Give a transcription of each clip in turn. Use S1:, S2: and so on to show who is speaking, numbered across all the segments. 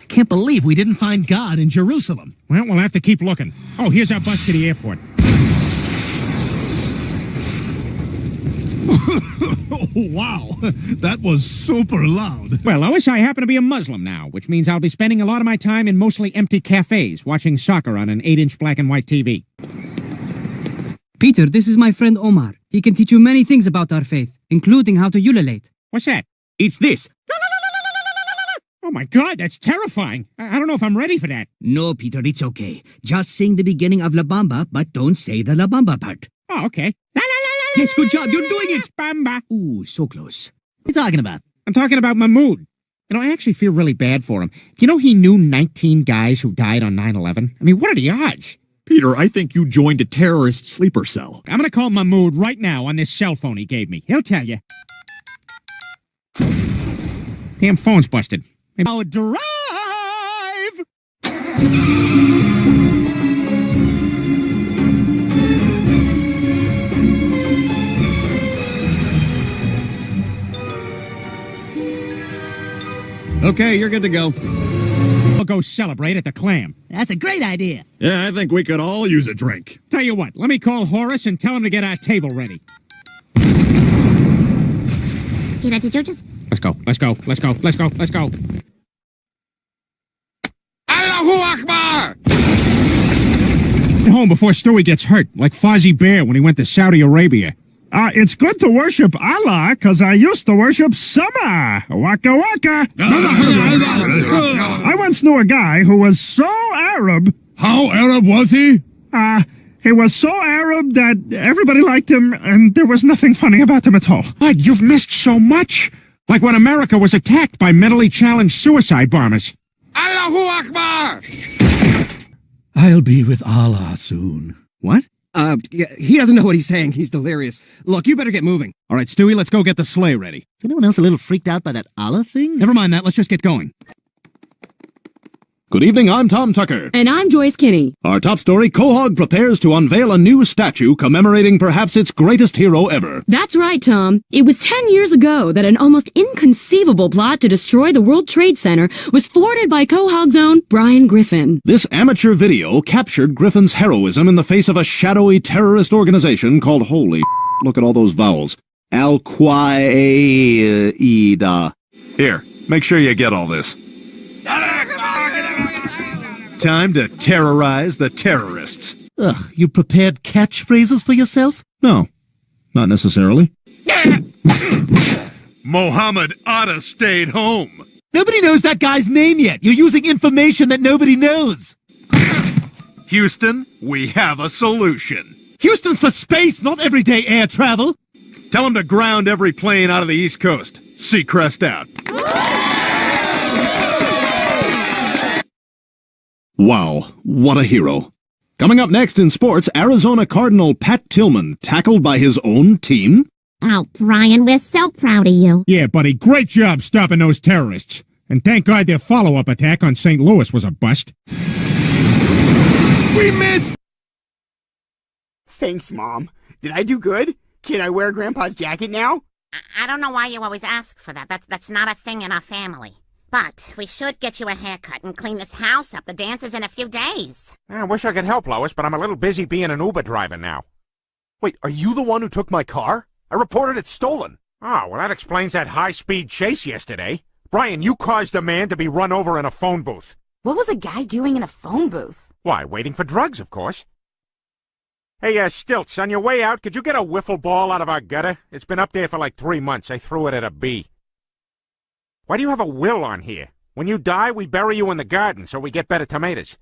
S1: Can't believe we didn't find God in Jerusalem.
S2: Well, we'll have to keep looking. Oh, here's our bus to the airport.
S3: Wow, that was super loud.
S2: Well, Lois, I happen to be a Muslim now, which means I'll be spending a lot of my time in mostly empty cafes watching soccer on an 8-inch black and white TV.
S4: Peter, this is my friend Omar. He can teach you many things about our faith, including how to ululate.
S2: What's that?
S4: It's this.
S2: Oh my God, that's terrifying. I don't know if I'm ready for that.
S4: No, Peter, it's okay. Just sing the beginning of La Bamba, but don't say the La Bamba part.
S2: Oh, okay.
S4: Yes, good job. You're doing it.
S2: Bamba.
S4: Ooh, so close.
S1: What are you talking about?
S2: I'm talking about Mahmoud. You know, I actually feel really bad for him. Do you know he knew 19 guys who died on 9/11? I mean, what are the odds?
S5: Peter, I think you joined a terrorist sleeper cell.
S2: I'm gonna call Mahmoud right now on this cell phone he gave me. He'll tell you. Damn phone's busted.
S1: Our drive!
S5: Okay, you're good to go.
S2: We'll go celebrate at the Clam.
S1: That's a great idea.
S5: Yeah, I think we could all use a drink.
S2: Tell you what, let me call Horace and tell him to get our table ready.
S6: Peter, did you just...
S2: Let's go, let's go, let's go, let's go, let's go.
S5: Allahu Akbar!
S2: Home before Stewie gets hurt, like Fozzie Bear when he went to Saudi Arabia.
S3: It's good to worship Allah, because I used to worship Sama. Waka waka. I once knew a guy who was so Arab.
S5: How Arab was he?
S3: He was so Arab that everybody liked him, and there was nothing funny about him at all.
S2: Bud, you've missed so much. Like when America was attacked by mentally challenged suicide bombers.
S5: Allahu Akbar!
S7: I'll be with Allah soon.
S2: What?
S8: He doesn't know what he's saying. He's delirious. Look, you better get moving.
S2: All right, Stewie, let's go get the sleigh ready.
S1: Is anyone else a little freaked out by that Allah thing?
S2: Never mind that, let's just get going.
S9: Good evening, I'm Tom Tucker.
S10: And I'm Joyce Kinney.
S9: Our top story, Quahog prepares to unveil a new statue commemorating perhaps its greatest hero ever.
S10: That's right, Tom. It was 10 years ago that an almost inconceivable plot to destroy the World Trade Center was thwarted by Quahog's own Brian Griffin.
S9: This amateur video captured Griffin's heroism in the face of a shadowy terrorist organization called Holy look at all those vowels. Al-Qaeda. Here, make sure you get all this. Time to terrorize the terrorists.
S1: Ugh, you prepared catchphrases for yourself?
S9: No, not necessarily. Mohammed Atta stayed home.
S1: Nobody knows that guy's name yet. You're using information that nobody knows.
S9: Houston, we have a solution.
S1: Houston's for space, not everyday air travel.
S9: Tell them to ground every plane out of the East Coast. Seacrest out. Wow, what a hero. Coming up next in sports, Arizona Cardinal Pat Tillman tackled by his own team.
S6: Oh, Brian, we're so proud of you.
S2: Yeah, buddy, great job stopping those terrorists. And thank God their follow-up attack on St. Louis was a bust.
S8: We missed!
S11: Thanks, Mom. Did I do good? Can I wear Grandpa's jacket now?
S6: I don't know why you always ask for that. That's not a thing in our family. But we should get you a haircut and clean this house up. The dance is in a few days.
S12: I wish I could help, Lois, but I'm a little busy being an Uber driver now.
S13: Wait, are you the one who took my car? I reported it stolen.
S12: Oh, well, that explains that high-speed chase yesterday. Brian, you caused a man to be run over in a phone booth.
S14: What was a guy doing in a phone booth?
S12: Why, waiting for drugs, of course. Hey, Stilts, on your way out, could you get a wiffle ball out of our gutter? It's been up there for like 3 months. I threw it at a bee. Why do you have a will on here? When you die, we bury you in the garden so we get better tomatoes.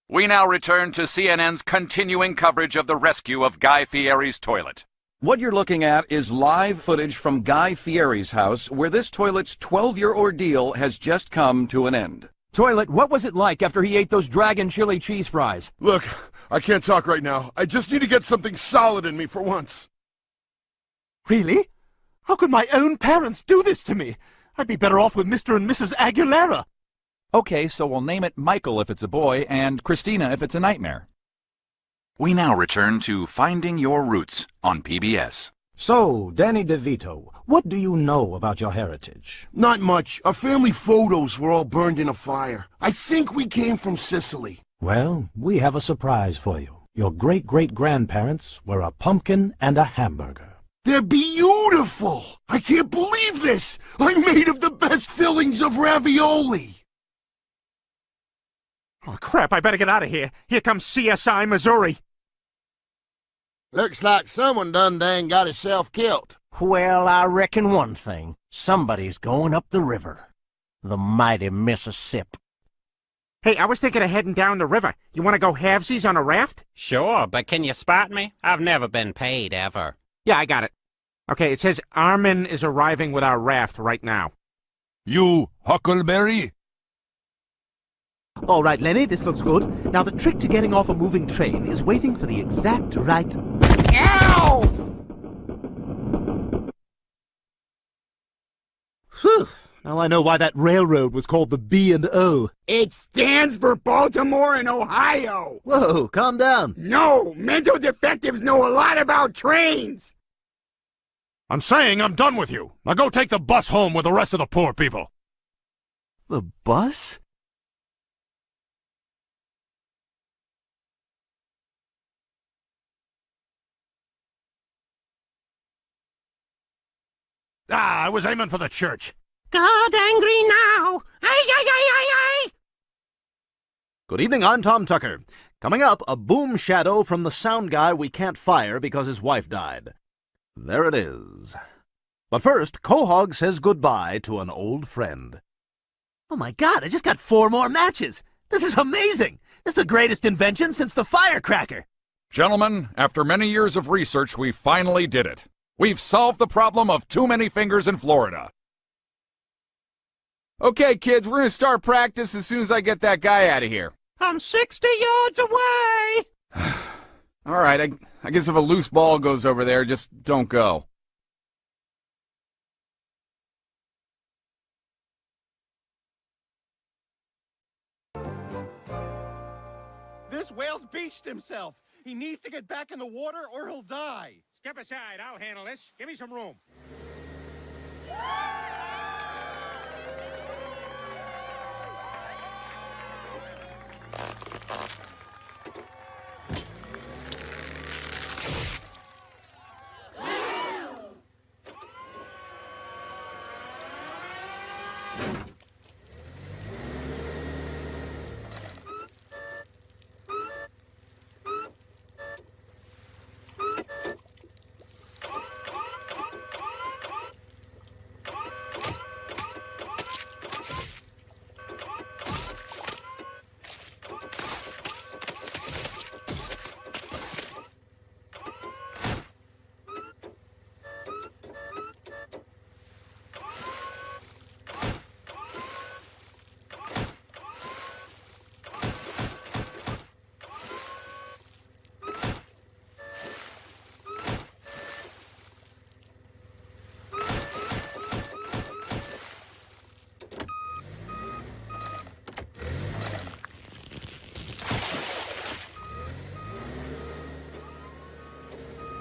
S15: We now return to CNN's continuing coverage of the rescue of Guy Fieri's toilet.
S16: What you're looking at is live footage from Guy Fieri's house, where this toilet's 12-year ordeal has just come to an end.
S17: Toilet, what was it like after he ate those dragon chili cheese fries?
S18: Look, I can't talk right now. I just need to get something solid in me for once.
S17: Really? How could my own parents do this to me? I'd be better off with Mr. and Mrs. Aguilera.
S19: Okay, so we'll name it Michael if it's a boy, and Christina if it's a nightmare.
S15: We now return to Finding Your Roots on PBS.
S20: So, Danny DeVito, what do you know about your heritage?
S21: Not much. Our family photos were all burned in a fire. I think we came from Sicily.
S20: Well, we have a surprise for you. Your great-great-grandparents were a pumpkin and a hamburger.
S21: They're beautiful! I can't believe this! I'm made of the best fillings of ravioli!
S12: Oh, crap, I better get out of here. Here comes CSI Missouri.
S21: Looks like someone done got himself killed.
S22: Well, I reckon one thing. Somebody's going up the river. The mighty Mississippi.
S12: Hey, I was thinking of heading down the river. You want to go halvesies on a raft?
S23: Sure, but can you spot me? I've never been paid, ever.
S12: Yeah, I got it. Okay, it says Armin is arriving with our raft right now.
S5: You, Huckleberry?
S11: All right, Lenny, this looks good. Now, the trick to getting off a moving train is waiting for the exact right... Ow! Whew. Now I know why that railroad was called the B&O.
S24: It stands for Baltimore and Ohio.
S11: Whoa, calm down.
S24: No, mental defectives know a lot about trains.
S5: I'm saying I'm done with you. Now go take the bus home with the rest of the poor people.
S11: The bus?
S5: Ah, I was aiming for the church.
S25: God angry now! Ay, ay, ay, ay, ay!
S9: Good evening, I'm Tom Tucker. Coming up, a boom shadow from the sound guy we can't fire because his wife died. There it is. But first, Quahog says goodbye to an old friend.
S11: Oh my God, I just got 4 more matches! This is amazing! This is the greatest invention since the firecracker!
S15: Gentlemen, after many years of research, we finally did it. We've solved the problem of too many fingers in Florida.
S26: Okay, kids, we're gonna start practice as soon as I get that guy out of here.
S25: I'm 60 yards away!
S26: All right, I guess if a loose ball goes over there, just don't go.
S17: This whale's beached himself. He needs to get back in the water or he'll die.
S12: Step aside, I'll handle this. Give me some room.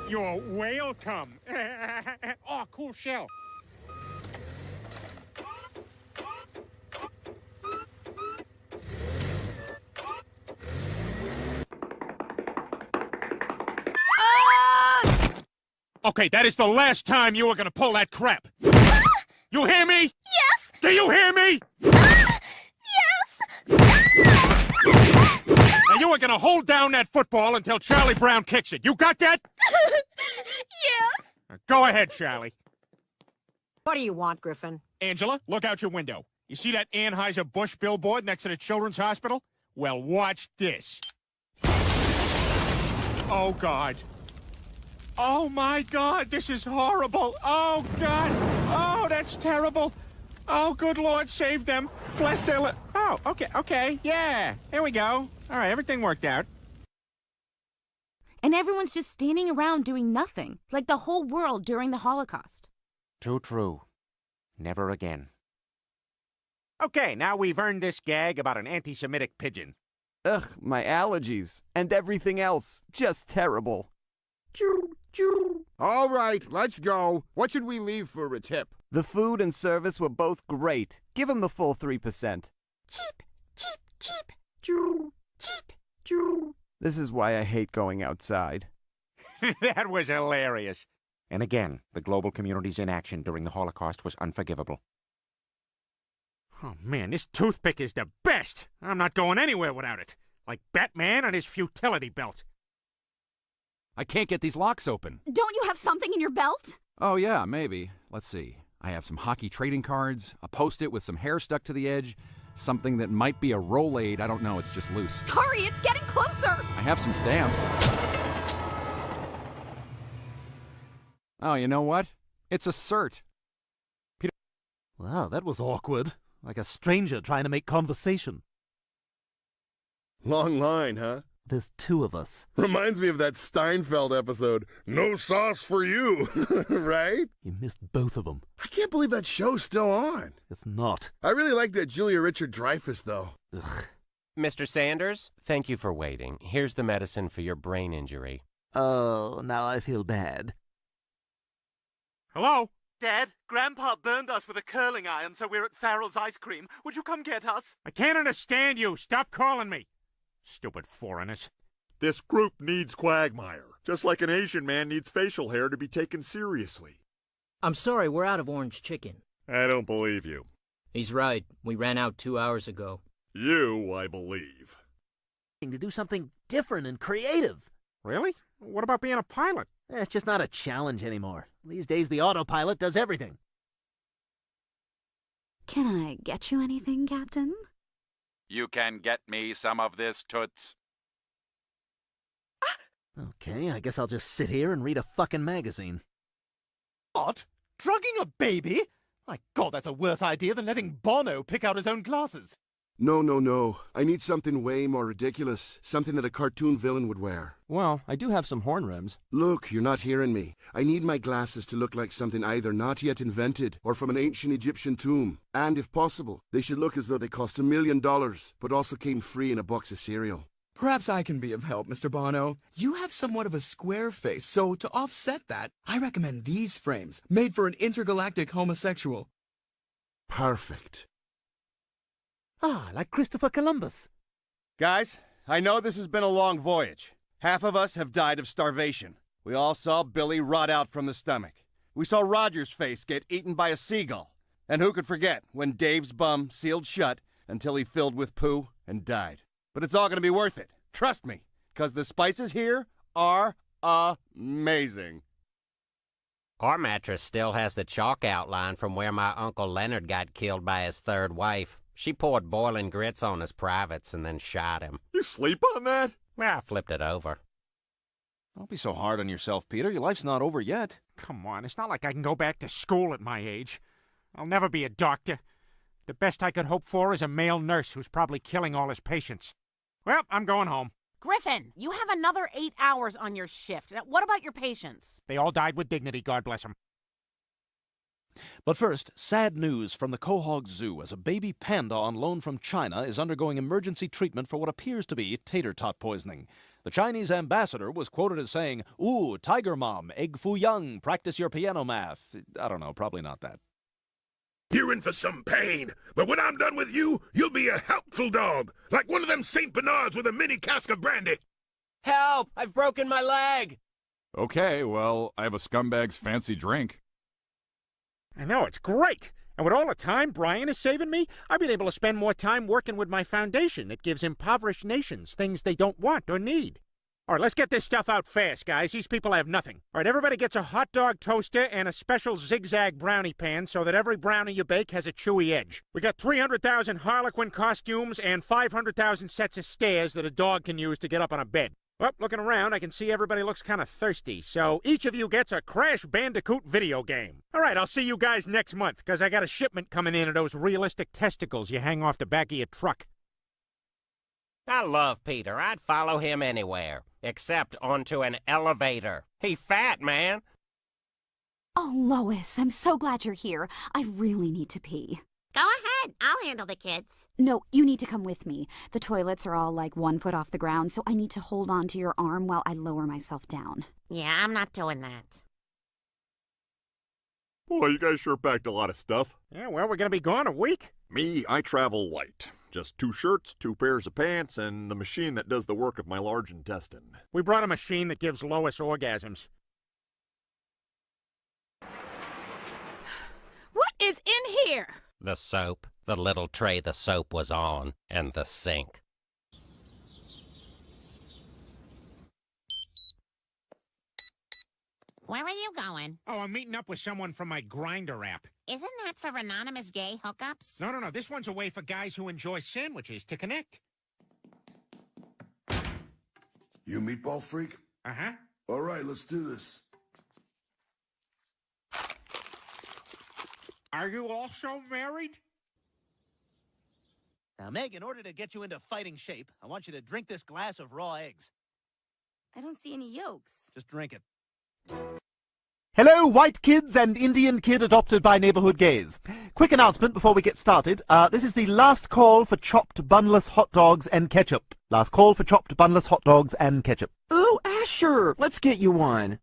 S12: You're welcome. Oh, cool shell. Okay, that is the last time you are gonna pull that crap. You hear me?
S25: Yes!
S12: Do you hear me? Now you are gonna hold down that football until Charlie Brown kicks it. You got that?
S25: Yes!
S12: Go ahead, Charlie.
S25: What do you want, Griffin?
S12: Angela, look out your window. You see that Anheuser-Busch billboard next to the Children's Hospital? Well, watch this. Oh, God. Oh, my God, this is horrible. Oh, God. Oh, that's terrible. Oh, good Lord, save them. Bless their Oh, okay, yeah. Here we go. All right, everything worked out.
S14: And everyone's just standing around doing nothing, like the whole world during the Holocaust.
S12: Too true. Never again. Okay, now we've earned this gag about an anti-Semitic pigeon.
S8: Ugh, my allergies. And everything else. Just terrible.
S24: All right, let's go. What should we leave for a tip?
S1: The food and service were both great. Give him the full 3%.
S24: Cheap.
S1: This is why I hate going outside.
S12: That was hilarious. And again, the global community's inaction during the Holocaust was unforgivable. Oh man, this toothpick is the best! I'm not going anywhere without it. Like Batman and his futility belt.
S19: I can't get these locks open.
S2: Don't you have something in your belt?
S19: Oh yeah, maybe. Let's see. I have some hockey trading cards, a post-it with some hair stuck to the edge, something that might be a Rolade. I don't know, it's just loose.
S2: Hurry, it's getting closer!
S19: I have some stamps. Oh, you know what? It's a cert. Peter.
S9: Wow, that was awkward. Like a stranger trying to make conversation.
S18: Long line, huh?
S9: There's two of us.
S18: Reminds me of that Steinfeld episode, No Sauce for You, right?
S9: You missed both of them.
S18: I can't believe that show's still on.
S9: It's not.
S18: I really like that Julia Richard-Dreyfuss, though.
S9: Ugh.
S3: Mr. Sanders, thank you for waiting. Here's the medicine for your brain injury.
S9: Oh, now I feel bad.
S12: Hello?
S11: Dad, Grandpa burned us with a curling iron, so we're at Farrell's Ice Cream. Would you come get us?
S12: I can't understand you. Stop calling me. Stupid foreigners.
S5: This group needs Quagmire, just like an Asian man needs facial hair to be taken seriously.
S4: I'm sorry, we're out of orange chicken.
S5: I don't believe you.
S4: He's right. We ran out 2 hours ago.
S5: You, I believe.
S11: To do something different and creative.
S12: Really? What about being a pilot?
S11: It's just not a challenge anymore. These days the autopilot does everything.
S2: Can I get you anything, Captain?
S15: You can get me some of this, Toots.
S11: Okay, I guess I'll just sit here and read a fucking magazine.
S17: What? Drugging a baby? My God, that's a worse idea than letting Bono pick out his own glasses.
S18: No. I need something way more ridiculous. Something that a cartoon villain would wear.
S1: Well, I do have some horn rims.
S18: Look, you're not hearing me. I need my glasses to look like something either not yet invented or from an ancient Egyptian tomb. And if possible, they should look as though they cost $1 million, but also came free in a box of cereal.
S7: Perhaps I can be of help, Mr. Bono. You have somewhat of a square face, so to offset that, I recommend these frames, made for an intergalactic homosexual.
S18: Perfect.
S11: Ah, like Christopher Columbus.
S13: Guys, I know this has been a long voyage. Half of us have died of starvation. We all saw Billy rot out from the stomach. We saw Roger's face get eaten by a seagull. And who could forget when Dave's bum sealed shut until he filled with poo and died. But it's all going to be worth it. Trust me, because the spices here are amazing.
S23: Our mattress still has the chalk outline from where my Uncle Leonard got killed by his third wife. She poured boiling grits on his privates and then shot him.
S5: You sleep on that?
S23: Well, I flipped it over.
S9: Don't be so hard on yourself, Peter. Your life's not over yet.
S12: Come on, it's not like I can go back to school at my age. I'll never be a doctor. The best I could hope for is a male nurse who's probably killing all his patients. Well, I'm going home.
S10: Griffin, you have another 8 hours on your shift. Now, what about your patients?
S12: They all died with dignity, God bless them.
S9: But first, sad news from the Quahog Zoo as a baby panda on loan from China is undergoing emergency treatment for what appears to be tater tot poisoning. The Chinese ambassador was quoted as saying, "Ooh, tiger mom, egg foo young, practice your piano math." I don't know, probably not that.
S21: You're in for some pain, but when I'm done with you, you'll be a helpful dog, like one of them St. Bernards with a mini cask of brandy.
S3: Help! I've broken my leg!
S15: Okay, well, I have a scumbag's fancy drink.
S12: I know, it's great! And with all the time Brian is saving me, I've been able to spend more time working with my foundation that gives impoverished nations things they don't want or need. All right, let's get this stuff out fast, guys. These people have nothing. All right, everybody gets a hot dog toaster and a special zigzag brownie pan so that every brownie you bake has a chewy edge. We got 300,000 Harlequin costumes and 500,000 sets of stairs that a dog can use to get up on a bed. Well, looking around, I can see everybody looks kind of thirsty, so each of you gets a Crash Bandicoot video game. All right, I'll see you guys next month, because I got a shipment coming in of those realistic testicles you hang off the back of your truck.
S23: I love Peter. I'd follow him anywhere, except onto an elevator. He fat, man.
S2: Oh, Lois, I'm so glad you're here. I really need to pee.
S6: Go ahead. I'll handle the kids.
S2: No, you need to come with me. The toilets are all like 1 foot off the ground, so I need to hold on to your arm while I lower myself down.
S6: Yeah, I'm not doing that.
S16: Boy, you guys sure packed a lot of stuff.
S12: Yeah, well, we're gonna be gone a week.
S16: Me, I travel light. Just 2 shirts, 2 pairs of pants, and the machine that does the work of my large intestine.
S12: We brought a machine that gives Lois orgasms.
S10: What is in here?
S3: The soap, the little tray the soap was on, and the sink.
S6: Where are you going?
S12: Oh, I'm meeting up with someone from my Grindr app.
S6: Isn't that for anonymous gay hookups?
S12: No. This one's a way for guys who enjoy sandwiches to connect.
S20: You meatball freak?
S12: Uh-huh.
S20: All right, let's do this.
S12: Are you also married?
S11: Now, Meg, in order to get you into fighting shape, I want you to drink this glass of raw eggs.
S14: I don't see any yolks.
S11: Just drink it.
S9: Hello, white kids and Indian kid adopted by neighborhood gays. Quick announcement before we get started. This is the last call for chopped bunless hot dogs and ketchup. Last call for chopped bunless hot dogs and ketchup.
S22: Oh, Asher, let's get you one.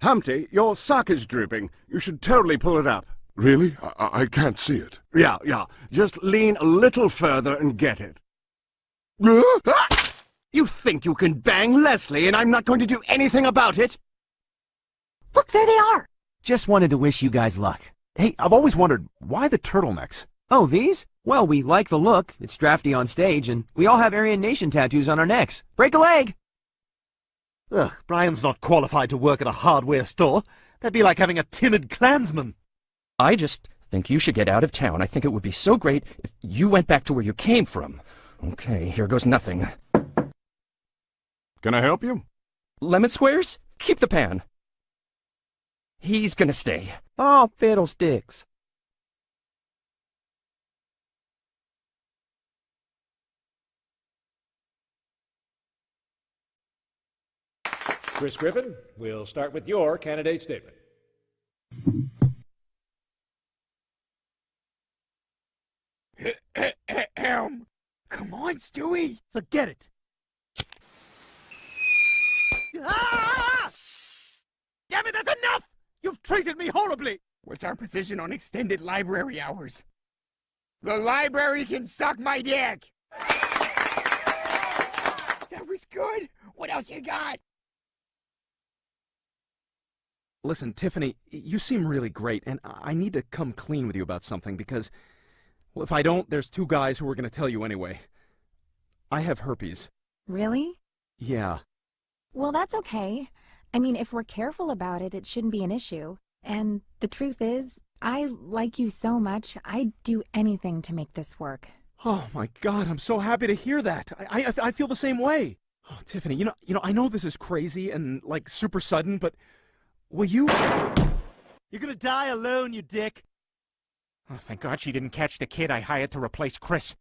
S21: Humpty, your sock is drooping. You should totally pull it up.
S18: Really? I can't see it.
S21: Yeah. Just lean a little further and get it. You think you can bang Leslie and I'm not going to do anything about it?
S22: Look, there they are. Just wanted to wish you guys luck.
S9: Hey, I've always wondered, why the turtlenecks?
S22: Oh, these? Well, we like the look. It's drafty on stage, and we all have Aryan Nation tattoos on our necks. Break a leg!
S9: Ugh, Brian's not qualified to work at a hardware store. That'd be like having a timid Klansman.
S22: I just think you should get out of town. I think it would be so great if you went back to where you came from. Okay, here goes nothing.
S15: Can I help you?
S22: Lemon squares? Keep the pan. He's gonna stay. Oh, fiddlesticks.
S25: Chris Griffin, we'll start with your candidate statement.
S11: Come on, Stewie! Forget it! Ah! Damn it, that's enough! You've treated me horribly!
S24: What's our position on extended library hours? The library can suck my dick! That was good! What else you got?
S19: Listen, Tiffany, you seem really great, and I need to come clean with you about something because, well, if I don't, there's 2 guys who are going to tell you anyway. I have herpes.
S14: Really?
S19: Yeah.
S14: Well, that's okay. I mean, if we're careful about it, it shouldn't be an issue. And the truth is, I like you so much, I'd do anything to make this work.
S19: Oh my God, I'm so happy to hear that. I feel the same way. Oh, Tiffany, you know, I know this is crazy and like super sudden, but will you?
S11: You're gonna die alone, you dick.
S12: Oh, thank God she didn't catch the kid I hired to replace Chris.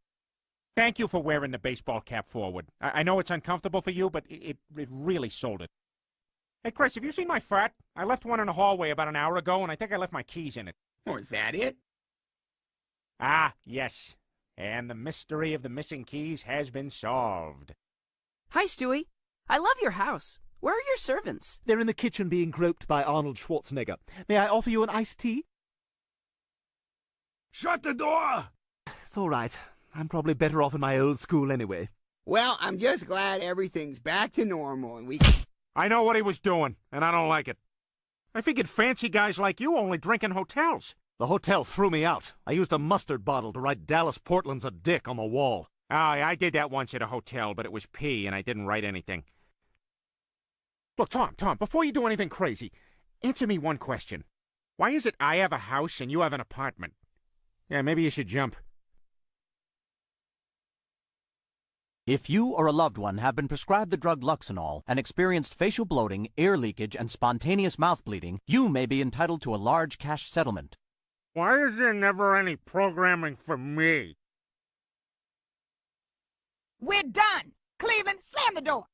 S12: Thank you for wearing the baseball cap forward. I know it's uncomfortable for you, but it really sold it. Hey, Chris, have you seen my frat? I left one in the hallway about an hour ago, and I think I left my keys in it.
S24: Oh, is that it?
S12: Ah, yes. And the mystery of the missing keys has been solved.
S26: Hi, Stewie. I love your house. Where are your servants?
S9: They're in the kitchen being groped by Arnold Schwarzenegger. May I offer you an iced tea?
S21: Shut the door!
S9: It's all right. I'm probably better off in my old school anyway.
S24: Well, I'm just glad everything's back to normal and we...
S12: I know what he was doing, and I don't like it. I figured fancy guys like you only drink in hotels.
S9: The hotel threw me out. I used a mustard bottle to write Dallas Portland's a dick on the wall.
S12: Oh, I did that once at a hotel, but it was pee, and I didn't write anything. Look, Tom, before you do anything crazy, answer me one question. Why is it I have a house and you have an apartment? Yeah, maybe you should jump.
S27: If you or a loved one have been prescribed the drug Luxenol and experienced facial bloating, ear leakage, and spontaneous mouth bleeding, you may be entitled to a large cash settlement.
S12: Why is there never any programming for me?
S10: We're done! Cleveland, slam the door!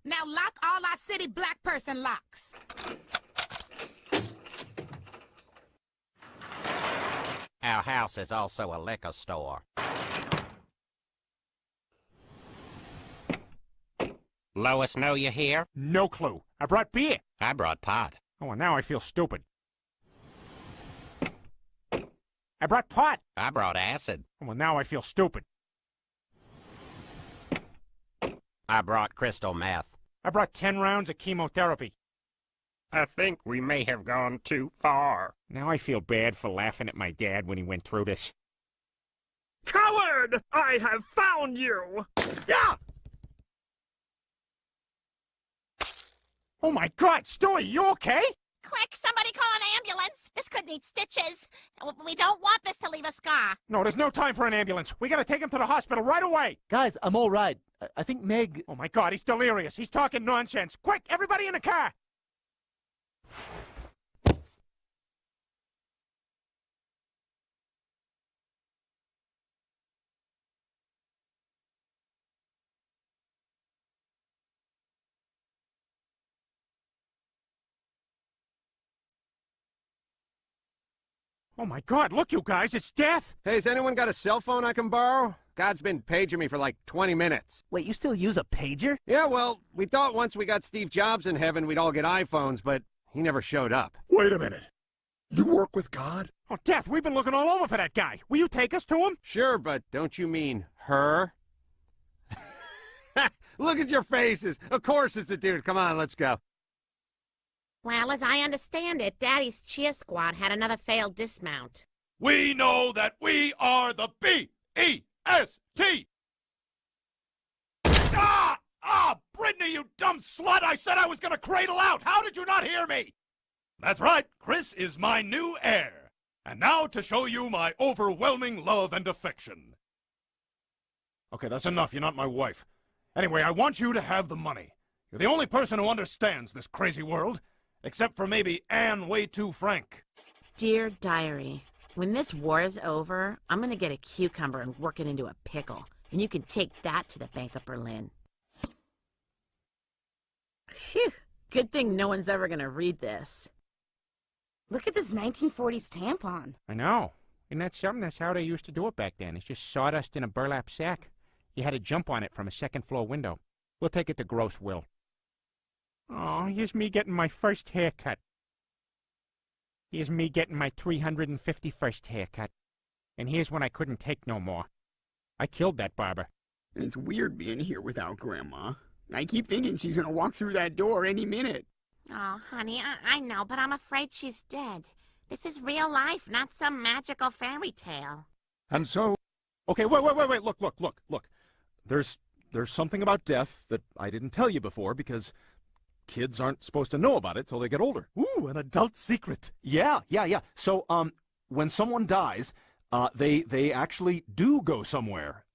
S10: Now lock all our city black person locks.
S23: Our house is also a liquor store. Lois know you're here?
S12: No clue. I brought beer.
S23: I brought pot.
S12: Oh, and now I feel stupid. I brought pot.
S23: I brought acid.
S12: Oh, well, now I feel stupid.
S23: I brought crystal meth.
S12: I brought 10 rounds of chemotherapy.
S23: I think we may have gone too far.
S12: Now I feel bad for laughing at my dad when he went through this.
S1: Coward! I have found you!
S12: Ah! Oh my God, Stewie, you okay?
S6: Quick, somebody call an ambulance. This could need stitches. We don't want this to leave a scar.
S12: No, there's no time for an ambulance. We gotta take him to the hospital right away.
S11: Guys, I'm all right. I think Meg...
S12: Oh my God, he's delirious. He's talking nonsense. Quick, everybody in the car! Oh my God, look you guys, it's Death!
S4: Hey, has anyone got a cell phone I can borrow? God's been paging me for like 20 minutes.
S11: Wait, you still use a pager?
S4: Yeah, well, we thought once we got Steve Jobs in heaven we'd all get iPhones, but he never showed up.
S21: Wait a minute. You work with God?
S12: Oh, Death, we've been looking all over for that guy. Will you take us to him?
S4: Sure, but don't you mean her? Look at your faces. Of course it's the dude. Come on, let's go.
S6: Well, as I understand it, Daddy's cheer squad had another failed dismount.
S21: We know that we are the B-E-S-T! Ah! Ah! Brittany, you dumb slut! I said I was gonna cradle out! How did you not hear me? That's right, Chris is my new heir. And now to show you my overwhelming love and affection.
S12: Okay, that's enough. You're not my wife. Anyway, I want you to have the money. You're the only person who understands this crazy world. Except for maybe Anne Way Too Frank.
S10: Dear Diary, when this war is over, I'm gonna get a cucumber and work it into a pickle. And you can take that to the Bank of Berlin. Phew. Good thing no one's ever gonna read this.
S2: Look at this 1940s tampon.
S12: I know. Isn't that something? That's how they used to do it back then. It's just sawdust in a burlap sack. You had to jump on it from a second-floor window. We'll take it to Gross Will. Oh, here's me getting my first haircut. Here's me getting my 351st haircut. And here's when I couldn't take no more. I killed that barber.
S24: It's weird being here without Grandma. I keep thinking she's gonna walk through that door any minute.
S6: Oh, honey, I know, but I'm afraid she's dead. This is real life, not some magical fairy tale.
S19: And so...
S12: Okay, wait, look. There's something about death that I didn't tell you before because kids aren't supposed to know about it till they get older.
S11: Ooh, an adult secret.
S12: Yeah. So, when someone dies, they actually do go somewhere.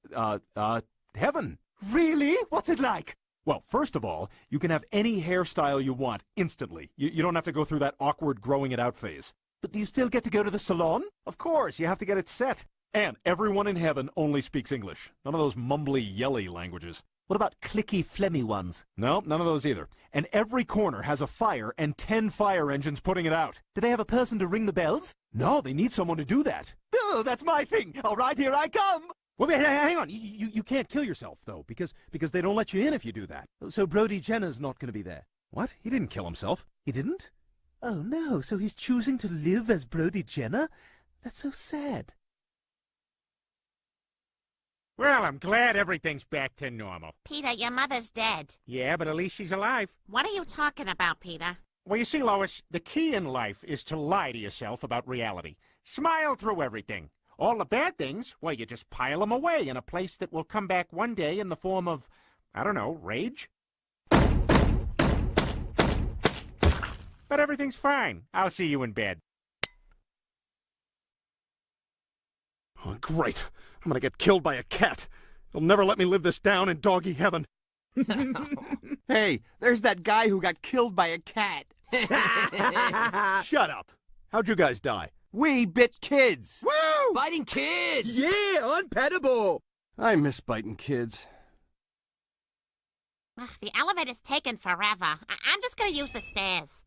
S12: Heaven.
S11: Really? What's it like?
S12: Well, first of all, you can have any hairstyle you want instantly. You don't have to go through that awkward growing it out phase.
S11: But do you still get to go to the salon?
S12: Of course, you have to get it set. And everyone in heaven only speaks English. None of those mumbly, yelly languages.
S11: What about clicky, phlegmy ones?
S12: No, none of those either. And every corner has a fire and 10 fire engines putting it out.
S11: Do they have a person to ring the bells?
S12: No, they need someone to do that.
S11: Oh, that's my thing. All right, here I come.
S12: Well, wait, hang on. You can't kill yourself, though, because they don't let you in if you do that.
S11: So Brody Jenner's not going to be there?
S12: What? He didn't kill himself.
S11: He didn't? Oh, no, so he's choosing to live as Brody Jenner? That's so sad.
S12: Well, I'm glad everything's back to normal.
S6: Peter, your mother's dead.
S12: Yeah, but at least she's alive.
S6: What are you talking about, Peter?
S12: Well, you see, Lois, the key in life is to lie to yourself about reality. Smile through everything. All the bad things, well, you just pile them away in a place that will come back one day in the form of, I don't know, rage? But everything's fine. I'll see you in bed. Oh, great. I'm gonna get killed by a cat. They'll never let me live this down in doggy heaven.
S5: Hey, there's that guy who got killed by a cat.
S12: Shut up. How'd you guys die?
S5: We bit kids. Woo!
S24: Biting kids!
S5: Yeah, unpettable. I miss biting kids.
S6: Ugh, the elevator's taking forever. I'm just gonna use the stairs.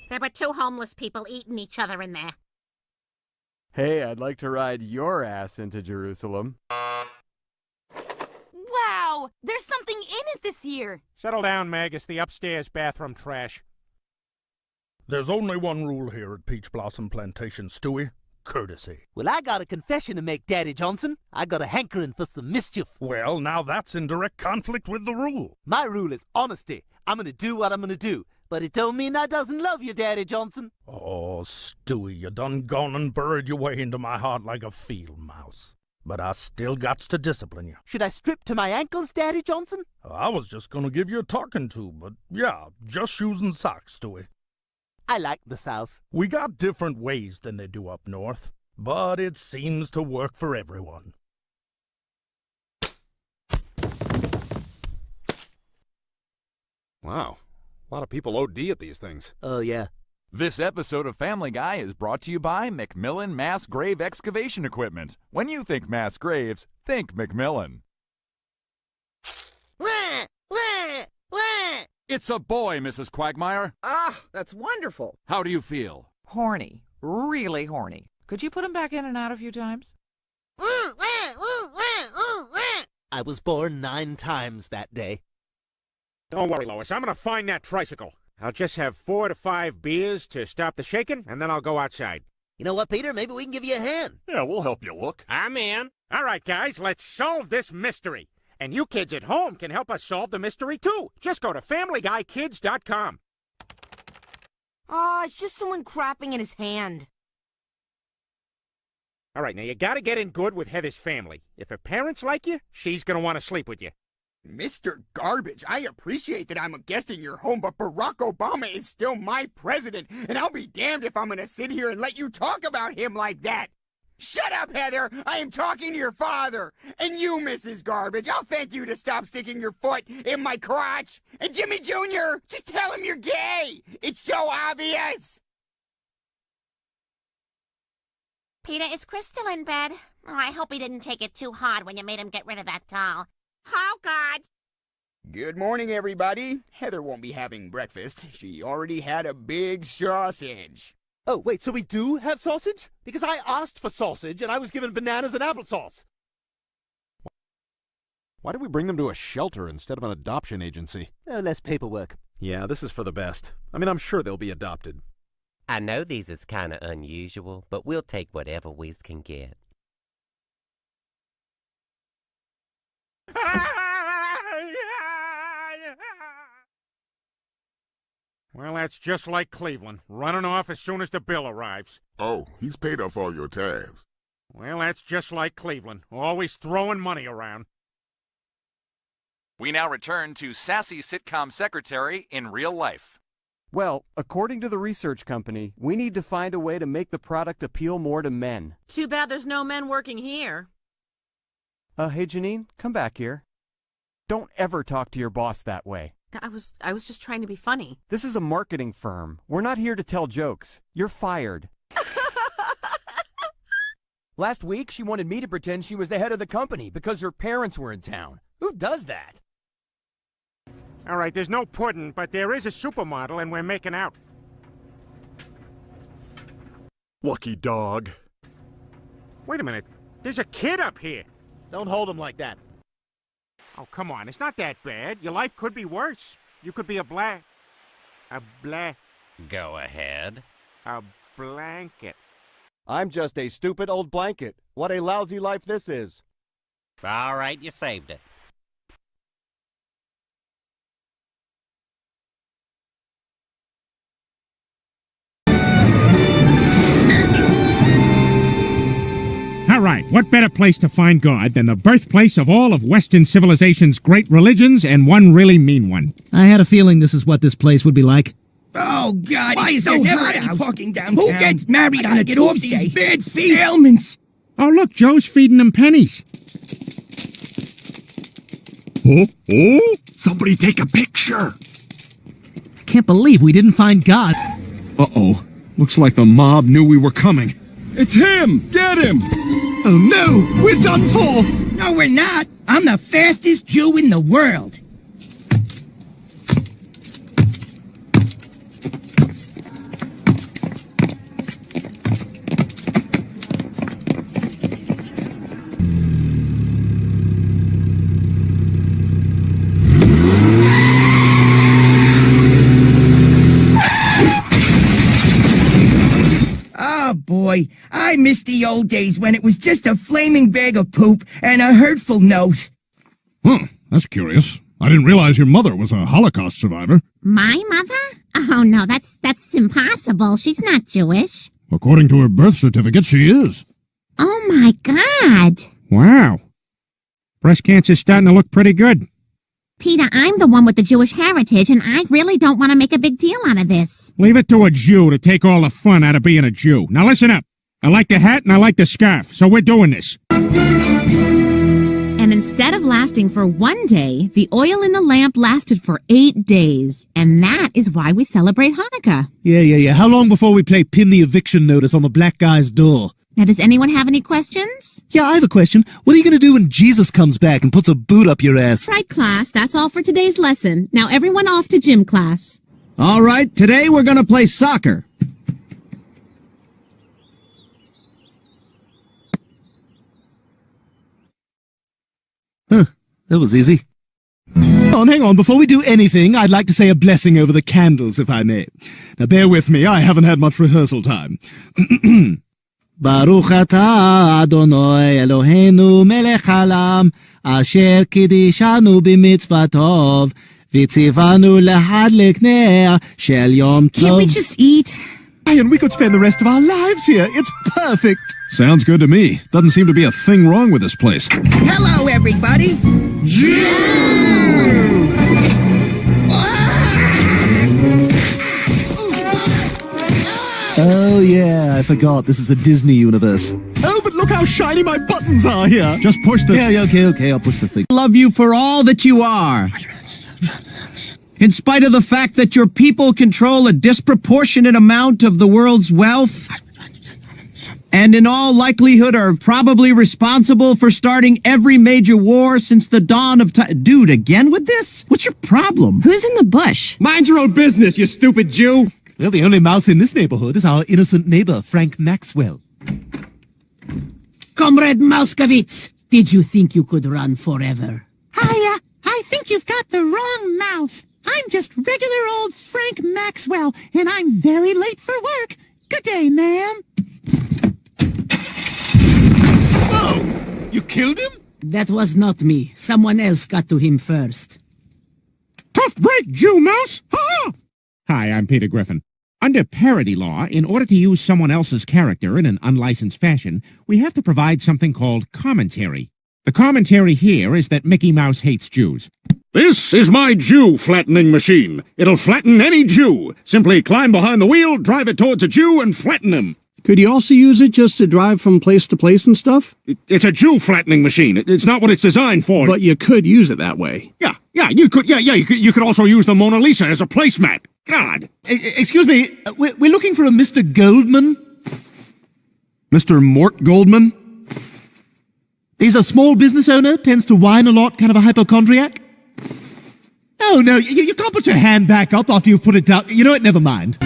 S6: There were 2 homeless people eating each other in there.
S5: Hey, I'd like to ride your ass into Jerusalem.
S3: Wow! There's something in it this year!
S12: Settle down, Meg. It's the upstairs bathroom trash.
S7: There's only one rule here at Peach Blossom Plantation, Stewie. Courtesy.
S11: Well, I got a confession to make, Daddy Johnson. I got a hankering for some mischief.
S7: Well, now that's in direct conflict with the rule.
S11: My rule is honesty. I'm gonna do what I'm gonna do. But it don't mean I doesn't love you, Daddy Johnson.
S7: Oh, Stewie, you done gone and buried your way into my heart like a field mouse. But I still gots to discipline you.
S11: Should I strip to my ankles, Daddy Johnson?
S7: I was just gonna give you a talking to, but yeah, just shoes and socks, Stewie.
S11: I like the South.
S7: We got different ways than they do up north, but it seems to work for everyone.
S9: Wow. A lot of people OD at these things.
S11: Oh, yeah.
S15: This episode of Family Guy is brought to you by McMillan Mass Grave Excavation Equipment. When you think mass graves, think McMillan. It's a boy, Mrs. Quagmire.
S8: Ah, that's wonderful.
S15: How do you feel?
S8: Horny. Really horny. Could you put him back in and out a few times?
S11: I was born 9 times that day.
S12: Don't worry, Lois. I'm gonna find that tricycle. I'll just have 4 to 5 beers to stop the shaking, and then I'll go outside.
S11: You know what, Peter? Maybe we can give you a hand.
S12: Yeah, we'll help you look.
S23: I'm in.
S12: All right, guys, let's solve this mystery. And you kids at home can help us solve the mystery, too. Just go to FamilyGuyKids.com.
S3: Aw, it's just someone crapping in his hand.
S12: All right, now you gotta get in good with Heather's family. If her parents like you, she's gonna want to sleep with you.
S24: Mr. Garbage, I appreciate that I'm a guest in your home, but Barack Obama is still my president, and I'll be damned if I'm gonna sit here and let you talk about him like that. Shut up, Heather! I am talking to your father! And you, Mrs. Garbage, I'll thank you to stop sticking your foot in my crotch! And Jimmy Jr., just tell him you're gay! It's so obvious!
S6: Peter, is Chris still in bed? Oh, I hope he didn't take it too hard when you made him get rid of that doll. Oh, God!
S24: Good morning, everybody. Heather won't be having breakfast. She already had a big sausage.
S11: Oh, wait, so we do have sausage? Because I asked for sausage, and I was given bananas and applesauce.
S9: Why did we bring them to a shelter instead of an adoption agency?
S11: Oh, less paperwork.
S9: Yeah, this is for the best. I mean, I'm sure they'll be adopted.
S23: I know these is kind of unusual, but we'll take whatever we can get.
S12: Well, that's just like Cleveland, running off as soon as the bill arrives.
S13: Oh, he's paid off all your tabs.
S12: Well, that's just like Cleveland, always throwing money around.
S16: We now return to sassy sitcom secretary in real life.
S5: Well, according to the research company, we need to find a way to make the product appeal more to men.
S10: Too bad there's no men working here.
S5: Hey, Janine, come back here. Don't ever talk to your boss that way.
S10: I was just trying to be funny.
S5: This is a marketing firm. We're not here to tell jokes. You're fired.
S17: Last week, she wanted me to pretend she was the head of the company because her parents were in town. Who does that?
S12: All right, there's no pudding, but there is a supermodel, and we're making out.
S21: Lucky dog.
S12: Wait a minute. There's a kid up here.
S11: Don't hold him like that.
S12: Oh, come on. It's not that bad. Your life could be worse. You could be a
S23: Go ahead.
S12: blanket.
S5: I'm just a stupid old blanket. What a lousy life this is.
S23: All right, you saved it.
S20: All right, what better place to find God than the birthplace of all of Western civilization's great religions and one really mean one?
S28: I had a feeling this is what this place would be like.
S24: Oh, God,
S28: Why
S24: it's
S28: is
S24: so
S28: there never
S24: hot
S28: any
S24: out.
S28: parking downtown?
S24: Who gets married on a
S28: get off
S24: Tuesday?
S28: these
S24: bad feet ailments.
S20: Oh, look, Joe's feeding them pennies.
S28: Oh, somebody take a picture. I can't believe we didn't find God.
S20: Uh-oh. Looks like the mob knew we were coming.
S28: It's him! Get him! Oh, no! We're done for!
S24: No, we're not. I'm the fastest Jew in the world.
S1: miss the old days when it was just a flaming bag of poop and a hurtful note.
S20: That's curious. I didn't realize your mother was a Holocaust survivor.
S6: My mother? Oh, no, that's impossible. She's not Jewish.
S20: According to her birth certificate, she is.
S6: Oh, my God.
S20: Wow. Breast cancer's starting to look pretty good.
S6: Peter, I'm the one with the Jewish heritage, and I really don't want to make a big deal out of this.
S20: Leave it to a Jew to take all the fun out of being a Jew. Now listen up. I like the hat and I like the scarf, so we're doing this.
S10: And instead of lasting for 1 day, the oil in the lamp lasted for 8 days. And that is why we celebrate Hanukkah.
S28: Yeah. How long before we play Pin the Eviction Notice on the black guy's door?
S10: Now, does anyone have any questions?
S28: Yeah, I have a question. What are you going to do when Jesus comes back and puts a boot up your ass?
S10: Right, class. That's all for today's lesson. Now, everyone off to gym class.
S28: All right, today we're going to play soccer. Huh, that was easy. Hang on. Before we do anything, I'd like to say a blessing over the candles, if I may. Now, bear with me. I haven't had much rehearsal time. Baruch atah Adonai Eloheinu melech haolam asher kidishanu b'mitzvatov v'tzivanu lahadlik ner shel yom tov.
S1: Can't we just eat?
S28: And we could spend the rest of our lives here. It's perfect.
S20: Sounds good to me. Doesn't seem to be a thing wrong with this place.
S1: Hello, everybody.
S28: Oh, yeah, I forgot. This is a Disney universe. Oh, but look how shiny my buttons are here.
S20: Just push the...
S28: Yeah, okay, I'll push the thing. Love you for all that you are. In spite of the fact that your people control a disproportionate amount of the world's wealth, and in all likelihood are probably responsible for starting every major war since the dawn of time. Dude, again with this? What's your problem?
S10: Who's in the bush?
S28: Mind your own business, you stupid Jew! Well, the only mouse in this neighborhood is our innocent neighbor, Frank Maxwell.
S1: Comrade Mouskowitz, did you think you could run forever?
S28: I think you've got the wrong mouse. I'm just regular old Frank Maxwell, and I'm very late for work. Good day, ma'am. Oh, you killed him?
S1: That was not me. Someone else got to him first.
S20: Tough break, Jew Mouse! Ha! Hi, I'm Peter Griffin. Under parody law, in order to use someone else's character in an unlicensed fashion, we have to provide something called commentary. The commentary here is that Mickey Mouse hates Jews. This is my Jew flattening machine. It'll flatten any Jew. Simply climb behind the wheel, drive it towards a Jew, and flatten him.
S19: Could you also use it just to drive from place to place and stuff?
S20: It's a Jew flattening machine. It's not what it's designed for.
S19: But you could use it that way.
S20: Yeah, you could. You could also use the Mona Lisa as a placemat. God.
S28: Excuse me, we're looking for a Mr. Goldman.
S20: Mr. Mort Goldman?
S28: He's a small business owner, tends to whine a lot, kind of a hypochondriac. Oh, no, you can't put your hand back up after you've put it down. You know what, never mind.